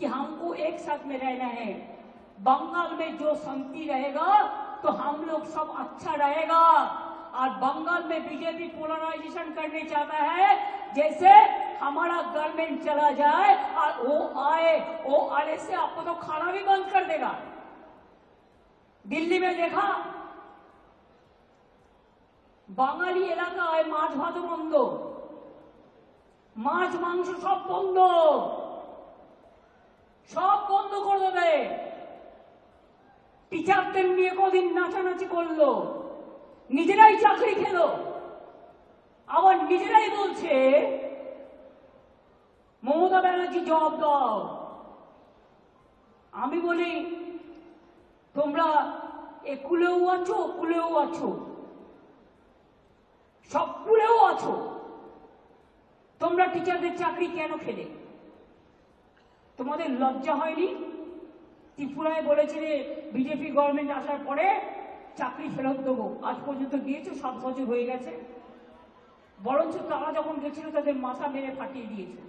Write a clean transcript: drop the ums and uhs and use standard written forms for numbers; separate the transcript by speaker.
Speaker 1: कि हमको एक साथ में रहना है, बंगाल में जो शांति रहेगा तो हम लोग सब अच्छा रहेगा। और बंगाल में बीजेपी पोलराइजेशन करने चाहता है, जैसे हमारा गवर्नमेंट चला जाए और वो आने से आपको तो खाना भी बंद कर देगा। दिल्ली में देखा, বাঙালি এলাকায় মাছ ভাতও বন্ধ, মাছ মাংস সব বন্ধ, সব বন্ধ করে দেবে। টিচারদের নিয়ে কদিন নাচানাচি করলো, নিজেরাই চাকরি খেলো, আবার নিজেরাই বলছে মমতা ব্যানার্জি জবাব দাও। আমি বলি তোমরা একুলেও আছো, কুলেও আছো, সব কুলেও আছো, তোমরা টিচারদের চাকরি কেন খেলে? তোমাদের লজ্জা হয়নি? ত্রিপুরায় বলেছিলে বিজেপি গভর্নমেন্ট আসার পরে চাকরি ফেরত দেবো, আজ পর্যন্ত দিয়েছো, 7 বছর হয়ে গেছে। বরঞ্চ তারা যখন গেছিল তাদের মাথা মেরে ফাটিয়ে দিয়েছে।